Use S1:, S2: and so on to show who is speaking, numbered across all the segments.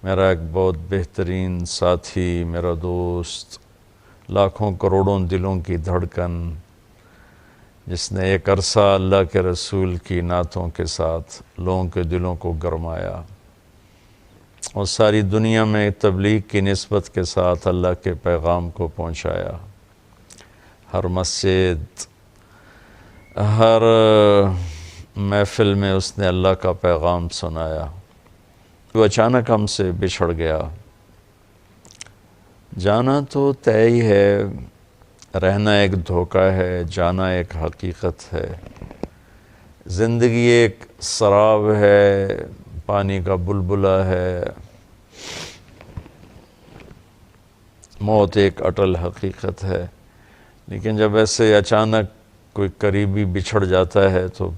S1: میرا ایک بہت بہترین ساتھی، میرا دوست، لاکھوں کروڑوں دلوں کی دھڑکن، جس نے ایک عرصہ اللہ کے رسول کی نعتوں کے ساتھ لوگوں کے دلوں کو گرمایا اور ساری دنیا میں تبلیغ کی نسبت کے ساتھ اللہ کے پیغام کو پہنچایا۔ ہر مسجد، ہر محفل میں اس نے اللہ کا پیغام سنایا۔ وہ اچانک ہم سے بچھڑ گیا۔ جانا تو طے ہی ہے، رہنا ایک دھوکہ ہے، جانا ایک حقیقت ہے۔ زندگی ایک سراب ہے، پانی کا بلبلہ ہے، موت ایک اٹل حقیقت ہے۔ لیکن جب ایسے اچانک کوئی قریبی بچھڑ جاتا ہے تو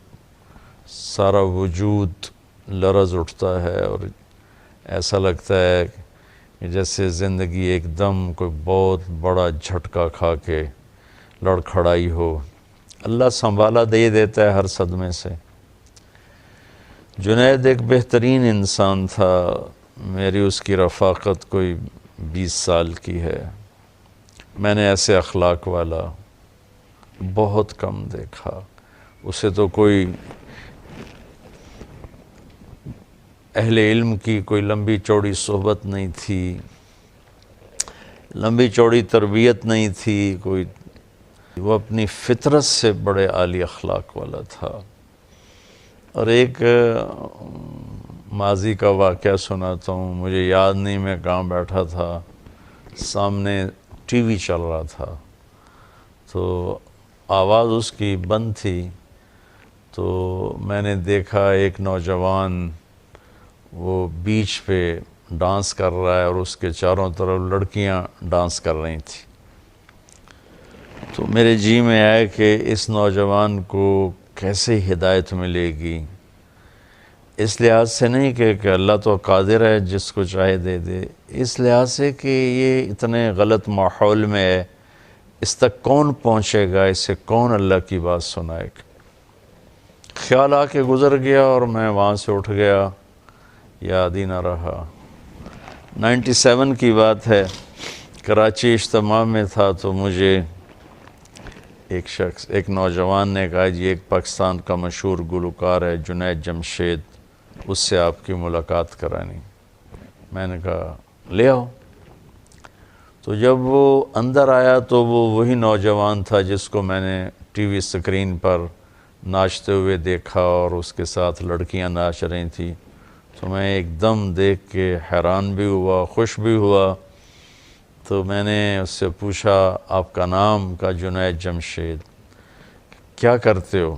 S1: سارا وجود لرز اٹھتا ہے اور ایسا لگتا ہے کہ جیسے زندگی ایک دم کوئی بہت بڑا جھٹکا کھا کے لڑکھڑائی ہو۔ اللہ سنبھالا دے دیتا ہے ہر صدمے سے۔ جنید ایک بہترین انسان تھا، میری اس کی رفاقت کوئی 20 سال کی ہے۔ میں نے ایسے اخلاق والا بہت کم دیکھا۔ اسے تو کوئی اہل علم کی کوئی لمبی چوڑی صحبت نہیں تھی، لمبی چوڑی تربیت نہیں تھی کوئی، وہ اپنی فطرت سے بڑے عالی اخلاق والا تھا۔ اور ایک ماضی کا واقعہ سناتا ہوں، مجھے یاد نہیں میں کہاں بیٹھا تھا، سامنے ٹی وی چل رہا تھا تو آواز اس کی بند تھی، تو میں نے دیکھا ایک نوجوان وہ بیچ پہ ڈانس کر رہا ہے اور اس کے چاروں طرف لڑکیاں ڈانس کر رہی تھیں۔ تو میرے جی میں آیا کہ اس نوجوان کو کیسے ہدایت ملے گی، اس لحاظ سے نہیں کہ اللہ تو قادر ہے جس کو چاہے دے دے، اس لحاظ سے کہ یہ اتنے غلط ماحول میں ہے، اس تک کون پہنچے گا، اسے کون اللہ کی بات سنائے گا۔ خیال آ کے گزر گیا اور میں وہاں سے اٹھ گیا، یاد ہی نہ رہا۔ 97 کی بات ہے، کراچی اجتماع میں تھا تو مجھے ایک نوجوان نے کہا جی ایک پاکستان کا مشہور گلوکار ہے جنید جمشید، اس سے آپ کی ملاقات کرانی۔ میں نے کہا لے آؤ۔ تو جب وہ اندر آیا تو وہ وہی نوجوان تھا جس کو میں نے ٹی وی اسکرین پر ناچتے ہوئے دیکھا اور اس کے ساتھ لڑکیاں ناچ رہی تھیں۔ تو میں ایک دم دیکھ کے حیران بھی ہوا، خوش بھی ہوا۔ تو میں نے اس سے پوچھا آپ کا نام؟ کا جنید جمشید۔ کیا کرتے ہو؟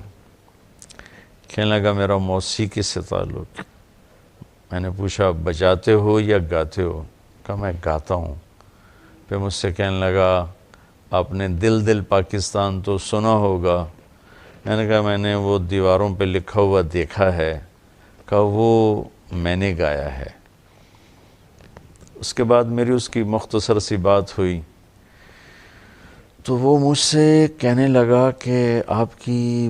S1: کہنے لگا میرا موسیقی سے تعلق۔ میں نے پوچھا بجاتے ہو یا گاتے ہو؟ کہا میں گاتا ہوں۔ پھر مجھ سے کہنے لگا آپ نے دل دل پاکستان تو سنا ہوگا۔ میں نے کہا میں نے وہ دیواروں پہ لکھا ہوا دیکھا ہے۔ کہا وہ میں نے گایا ہے۔ اس کے بعد میری اس کی مختصر سی بات ہوئی تو وہ مجھ سے کہنے لگا کہ آپ کی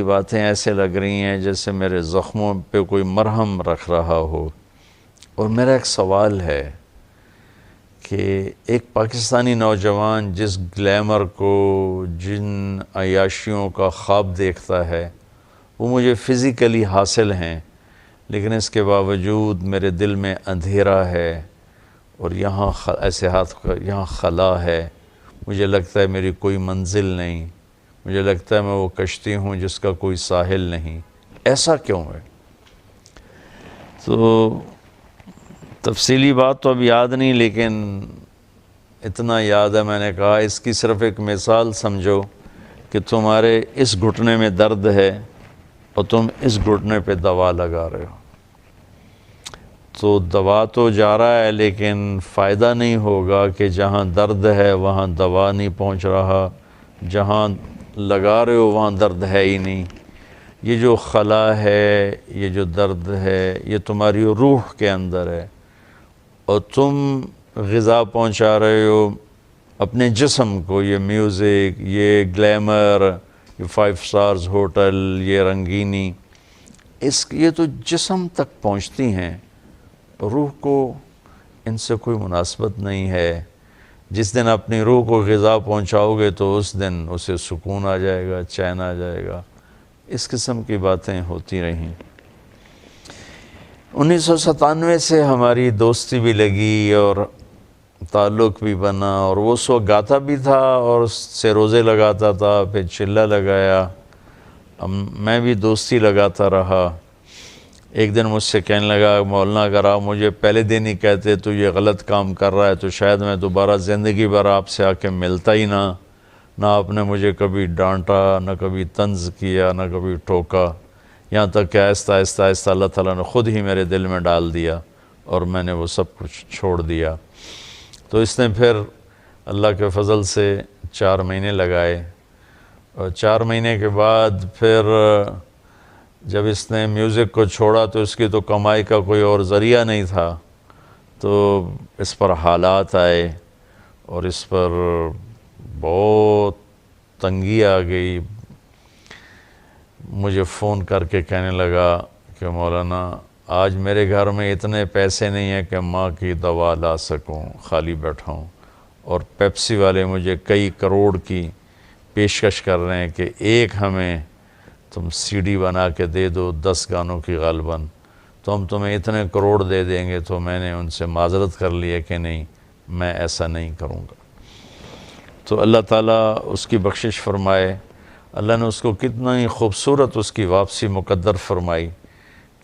S1: باتیں ایسے لگ رہی ہیں جیسے میرے زخموں پہ کوئی مرہم رکھ رہا ہو، اور میرا ایک سوال ہے کہ ایک پاکستانی نوجوان جس گلیمر کو، جن عیاشیوں کا خواب دیکھتا ہے وہ مجھے فزیکلی حاصل ہیں، لیکن اس کے باوجود میرے دل میں اندھیرا ہے اور یہاں ایسے ہاتھ یہاں خلا ہے، مجھے لگتا ہے میری کوئی منزل نہیں، مجھے لگتا ہے میں وہ کشتی ہوں جس کا کوئی ساحل نہیں، ایسا کیوں ہے؟ تو تفصیلی بات تو اب یاد نہیں، لیکن اتنا یاد ہے میں نے کہا اس کی صرف ایک مثال سمجھو کہ تمہارے اس گھٹنے میں درد ہے اور تم اس گھٹنے پہ دوا لگا رہے ہو، تو دوا تو جا رہا ہے لیکن فائدہ نہیں ہوگا کہ جہاں درد ہے وہاں دوا نہیں پہنچ رہا، جہاں لگا رہے ہو وہاں درد ہے ہی نہیں۔ یہ جو خلا ہے، یہ جو درد ہے، یہ تمہاری روح کے اندر ہے، اور تم غذا پہنچا رہے ہو اپنے جسم کو، یہ میوزک، یہ گلیمر، یہ 5 سٹارز ہوٹل، یہ رنگینی، یہ تو جسم تک پہنچتی ہیں، روح کو ان سے کوئی مناسبت نہیں ہے. جس دن اپنی روح کو غذا پہنچاؤ گے تو اس دن اسے سکون آ جائے گا، چین آ جائے گا. اس قسم کی باتیں ہوتی رہیں. 1997 سے ہماری دوستی بھی لگی اور تعلق بھی بنا، اور وہ اس وقت گاتا بھی تھا اور اس سے روزے لگاتا تھا، پھر چلہ لگایا. میں بھی دوستی لگاتا رہا. ایک دن مجھ سے کہنے لگا مولانا اگر آپ مجھے پہلے دن ہی کہتے تو یہ غلط کام کر رہا ہے تو شاید میں دوبارہ زندگی بھر آپ سے آ کے ملتا ہی نہ آپ نے مجھے کبھی ڈانٹا، نہ کبھی طنز کیا، نہ کبھی ٹوکا. یہاں تک کہ آہستہ آہستہ آہستہ اللہ تعالیٰ نے خود ہی میرے دل میں ڈال دیا اور میں نے وہ سب کچھ چھوڑ دیا. تو اس نے پھر اللہ کے فضل سے 4 مہینے لگائے، اور 4 مہینے کے بعد پھر جب اس نے میوزک کو چھوڑا تو اس کی تو کمائی کا کوئی اور ذریعہ نہیں تھا. تو اس پر حالات آئے اور اس پر بہت تنگی آ گئی. مجھے فون کر کے کہنے لگا کہ مولانا آج میرے گھر میں اتنے پیسے نہیں ہیں کہ ماں کی دوا لا سکوں، خالی بیٹھا ہوں، اور پیپسی والے مجھے کئی کروڑ کی پیشکش کر رہے ہیں کہ ایک ہمیں تم سی ڈی بنا کے دے دو 10 گانوں کی غالباً تو ہم تمہیں اتنے کروڑ دے دیں گے. تو میں نے ان سے معذرت کر لی ہے کہ نہیں، میں ایسا نہیں کروں گا. تو اللہ تعالیٰ اس کی بخشش فرمائے. اللہ نے اس کو کتنا ہی خوبصورت اس کی واپسی مقدر فرمائی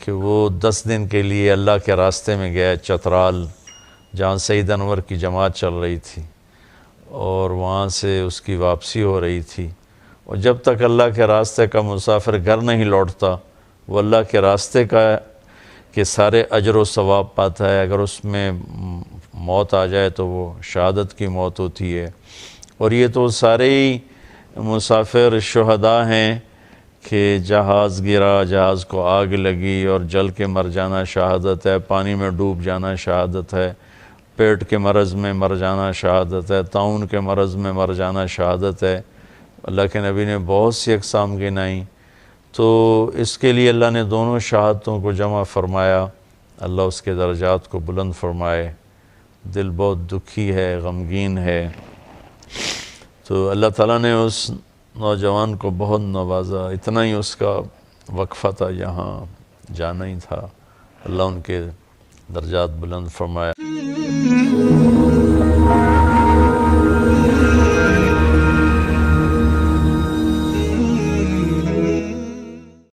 S1: کہ وہ 10 دن کے لیے اللہ کے راستے میں گیا چترال، جہاں سید انور کی جماعت چل رہی تھی، اور وہاں سے اس کی واپسی ہو رہی تھی. اور جب تک اللہ کے راستے کا مسافر گھر نہیں لوٹتا وہ اللہ کے راستے کا کہ سارے اجر و ثواب پاتا ہے. اگر اس میں موت آ جائے تو وہ شہادت کی موت ہوتی ہے. اور یہ تو سارے ہی مسافر شہداء ہیں کہ جہاز گرا، جہاز کو آگ لگی اور جل کے مر جانا شہادت ہے، پانی میں ڈوب جانا شہادت ہے، پیٹ کے مرض میں مر جانا شہادت ہے، طاعون کے مرض میں مر جانا شہادت ہے. اللہ کے نبی نے بہت سی اقسام گنائیں. تو اس کے لیے اللہ نے دونوں شہادتوں کو جمع فرمایا. اللہ اس کے درجات کو بلند فرمائے. دل بہت دکھی ہے، غمگین ہے. تو اللہ تعالیٰ نے اس نوجوان کو بہت نوازا. اتنا ہی اس کا وقفہ تھا، یہاں جانا ہی تھا. اللہ ان کے درجات بلند فرمائے.